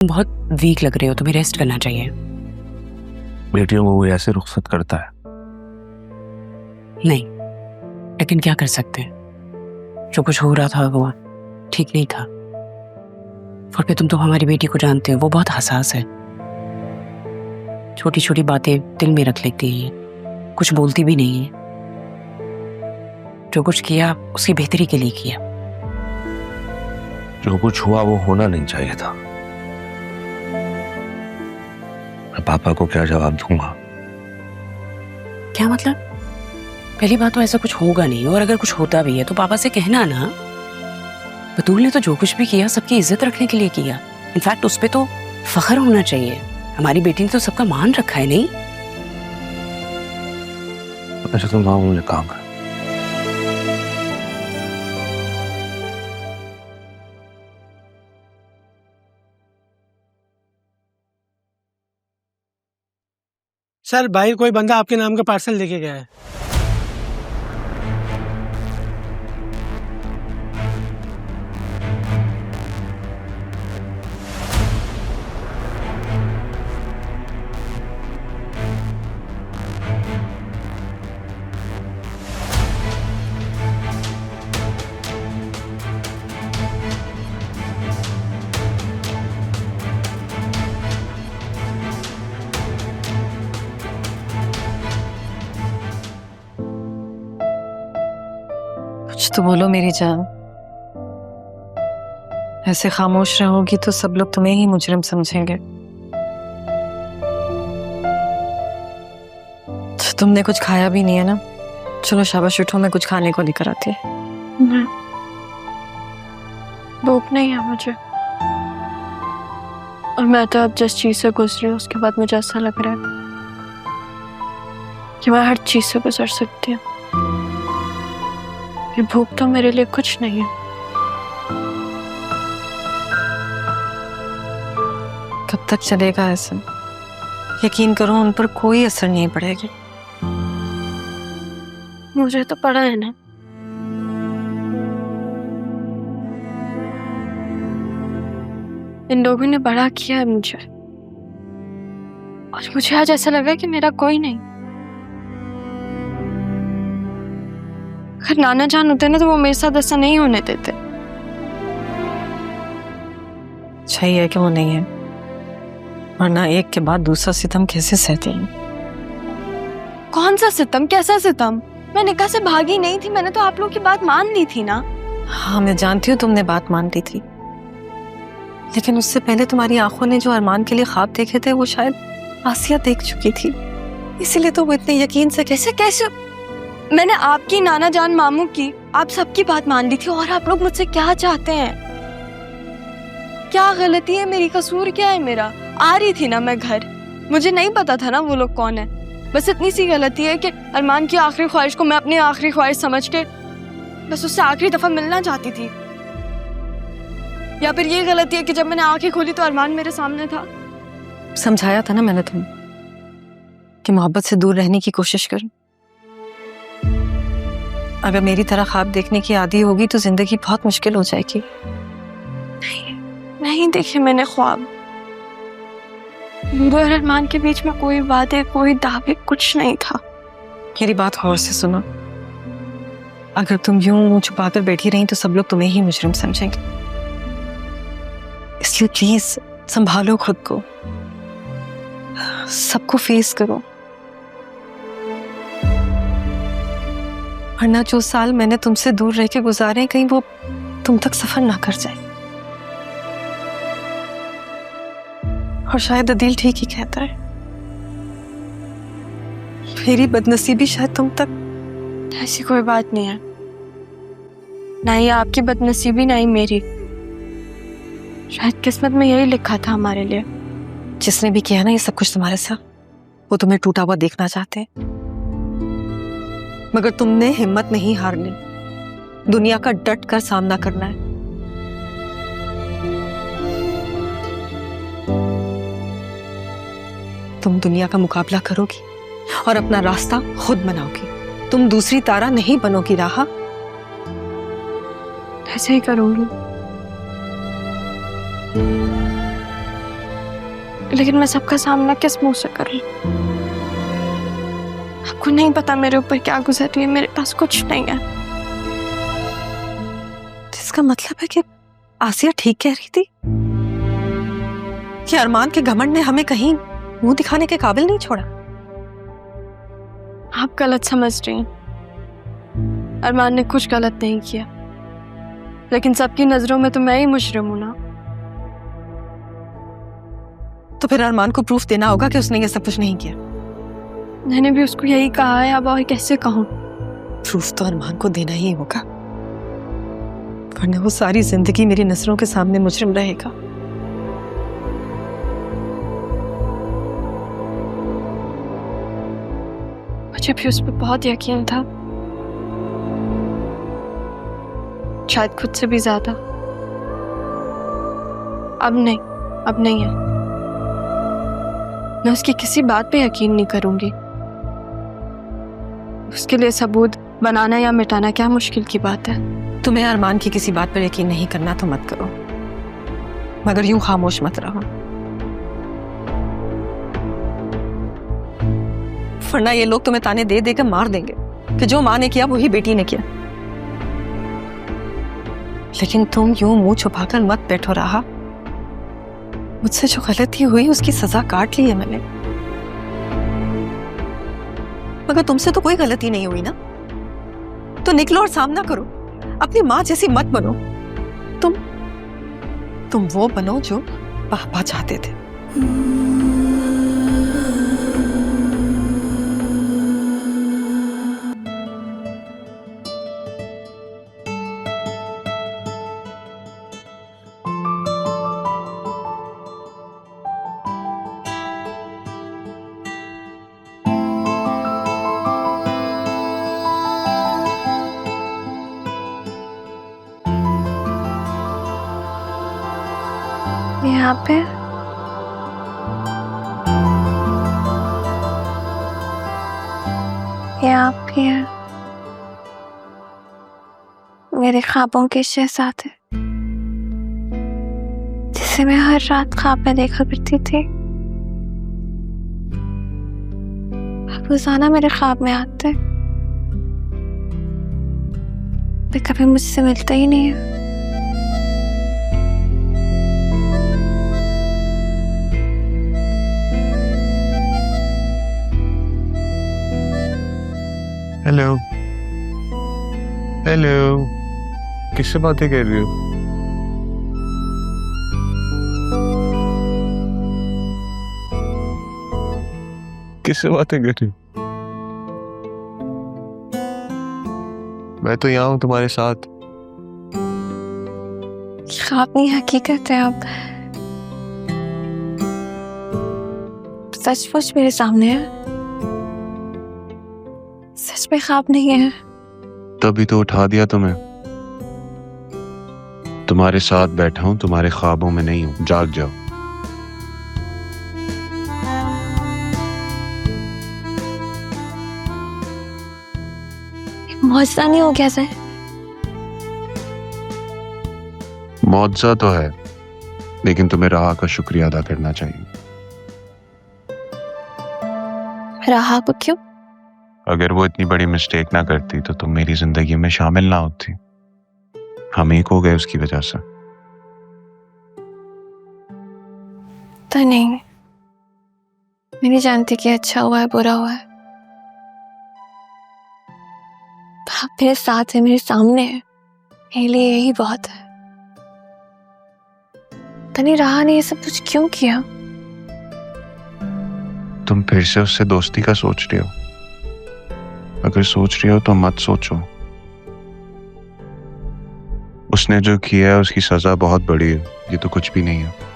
बहुत वीक लग रहे हो, तुम्हें रेस्ट करना चाहिए। बेटियों को कोई ऐसे रुखसत करता है? नहीं, लेकिन क्या कर सकते हैं, जो कुछ हो रहा था वो ठीक नहीं था। और फिर तुम तो हमारी बेटी को जानते हो, वो बहुत हसास है। छोटी छोटी बातें दिल में रख लेती है, कुछ बोलती भी नहीं है। जो कुछ किया उसकी बेहतरी के लिए किया। जो कुछ हुआ वो होना नहीं चाहिए था। मैं पापा को क्या जवाब दूंगा? क्या मतलब? पहली बात तो ऐसा कुछ होगा नहीं, और अगर कुछ होता भी है तो पापा से कहना ना। बतूल ने तो जो कुछ भी किया सबकी इज्जत रखने के लिए किया। इनफैक्ट उस पे तो फख्र होना चाहिए। हमारी बेटी ने तो सबका मान रखा है। नहीं अच्छा तुम वहां मुझे काम कर। सर बाहर कोई बंदा आपके नाम का पार्सल लेके गया है। कुछ तो बोलो मेरी जान। ऐसे खामोश रहोगी तो सब लोग तुम्हें ही मुजरिम समझेंगे। तो तुमने कुछ खाया भी नहीं है ना? चलो शाबाश, उठो, मैं कुछ खाने को लेकर आती है। भूख नहीं है मुझे, और मैं तो अब जिस चीज से गुजरी हूँ उसके बाद मुझे ऐसा लग रहा है कि मैं हर चीज से गुजर सकती हूँ। ये भूख तो मेरे लिए कुछ नहीं है। कब तक चलेगा ऐसा? यकीन करो उन पर कोई असर नहीं पड़ेगा। मुझे तो पड़ा है ना। इन लोगों ने बड़ा किया है मुझे, और मुझे आज ऐसा लगा कि मेरा कोई नहीं। अगर नाना जान होते ना तो वो मेरे साथ ऐसा नहीं होने देते। अच्छा ही है कि वो नहीं है, वरना एक के बाद दूसरा सितम कैसे सहते हैं। कौन सा सितम? कैसा सितम? मैं निकाह से भागी नहीं थी, मैंने तो आप लोगों की बात मान ली थी ना। हाँ मैं जानती हूँ तुमने बात मान ली थी, लेकिन उससे पहले तुम्हारी आंखों ने जो अरमान के लिए ख्वाब देखे थे वो शायद आसिया देख चुकी थी, इसीलिए तो वो इतने यकीन से कैसे मैंने आपकी, नाना जान, मामू की, आप सबकी बात मान ली थी। और आप लोग मुझसे क्या चाहते हैं? क्या गलती है मेरी? कसूर क्या है मेरा? आ रही थी ना मैं घर, मुझे नहीं पता था ना वो लोग कौन है। बस इतनी सी गलती है कि अरमान की आखिरी ख्वाहिश को मैं अपनी आखिरी ख्वाहिश समझ के बस उससे आखिरी दफा मिलना चाहती थी। या फिर ये गलती है कि जब मैंने आंखें खोली तो अरमान मेरे सामने था। समझाया था ना मैंने तुम्हें कि मोहब्बत से दूर रहने की कोशिश करो। अगर मेरी तरह ख्वाब देखने की आदी होगी तो जिंदगी बहुत मुश्किल हो जाएगी। नहीं देखे मैंने ख्वाब। मेरे और अरमान के बीच में कोई वादे, कोई दावे, कुछ नहीं था। मेरी बात गौर से सुनो। अगर तुम यूं मुंह छुपाकर बैठी रही तो सब लोग तुम्हें ही मुजरिम समझेंगे, इसलिए प्लीज संभालो खुद को, सबको फेस करो, वरना जो साल मैंने तुमसे दूर रह के गुजारे कहीं वो तुम तक सफर ना कर जाए। और शायद अदील ठीक ही कहता है, मेरी बदनसीबी शायद तुम तक। ऐसी कोई बात नहीं है, ना ही आपकी बदनसीबी ना ही मेरी। शायद किस्मत में यही लिखा था हमारे लिए। जिसने भी किया ना ये सब कुछ तुम्हारे साथ, वो तुम्हें टूटा हुआ देखना चाहते हैं, मगर तुमने हिम्मत नहीं हारनी, दुनिया का डट कर सामना करना है। तुम दुनिया का मुकाबला करोगी और अपना रास्ता खुद बनाओगी। तुम दूसरी तारा नहीं बनोगी राहा। ऐसे ही करूंगी। लेकिन मैं सबका सामना किस मुंह से करूं? आपको नहीं पता मेरे ऊपर क्या गुजर रही है, मेरे पास कुछ नहीं है। इसका मतलब है कि आसिया ठीक कह रही थी कि अरमान के घमंड ने हमें कहीं मुंह दिखाने के काबिल नहीं छोड़ा। आप गलत समझ रही हैं। अरमान ने कुछ गलत नहीं किया, लेकिन सबकी नजरों में तो मैं ही मुजरिम हूं ना। तो फिर अरमान को प्रूफ देना होगा कि उसने ये सब कुछ नहीं किया। मैंने भी उसको यही कहा है, अब और कैसे कहूं? प्रूफ तो अरमान को देना ही होगा, वरना वो सारी जिंदगी मेरी नजरों के सामने मुजरिम रहेगा। मुझे भी उस पर बहुत यकीन था, शायद खुद से भी ज्यादा। अब नहीं है। मैं उसकी किसी बात पे यकीन नहीं करूंगी। उसके लिए सबूत बनाना या मिटाना क्या मुश्किल की बात है। तुम्हें अरमान की किसी बात पर यकीन नहीं करना तो मत करो, मगर यूं खामोश मत रहो, वरना ये लोग तुम्हें ताने दे देकर मार देंगे कि जो माँ ने किया वही बेटी ने किया। लेकिन तुम यूं मुंह छुपाकर मत बैठो रहा। मुझसे जो गलती हुई उसकी सजा काट ली है मैंने, मगर तुमसे तो कोई गलती नहीं हुई ना। तो निकलो और सामना करो, अपनी माँ जैसी मत बनो। तुम वो बनो जो पापा चाहते थे। यहाँ पे ये आप ही हैं, मेरे ख्वाबों के शहजादे, जिसे मैं हर रात ख्वाब में देखा करती थी। आप रोजाना मेरे ख्वाब में आते, वे कभी मुझसे मिलते ही नहीं है। हेलो हेलो, किससे बातें कर रही हो? किससे बातें कर रही हो? मैं तो यहाँ हूँ तुम्हारे साथ। ख्वाब नहीं हकीकत है। अब सचमुच मेरे सामने है, सच में ख्वाब नहीं है। तभी तो उठा दिया तुम्हें। तुम्हारे साथ बैठा हूँ, तुम्हारे ख्वाबों में नहीं हूँ। जाग जाओ। मौजज़ा नहीं हो गया सर? मौजज़ा तो है, लेकिन तुम्हें राह का शुक्रिया अदा करना चाहिए। राह को क्यों? अगर वो इतनी बड़ी मिस्टेक ना करती तो तुम मेरी जिंदगी में शामिल ना होती। हम एक हो गए उसकी वजह से। तो नहीं, मैं नहीं जानती कि अच्छा हुआ है बुरा हुआ है। आप मेरे साथ है, मेरे सामने है, मेरे लिए यही बहुत है। तनी रहा नहीं ये सब कुछ क्यों किया? तुम फिर से उससे दोस्ती का सोच रही हो। अगर सोच रही हो तो मत सोचो। उसने जो किया है उसकी सजा बहुत बड़ी है, ये तो कुछ भी नहीं है।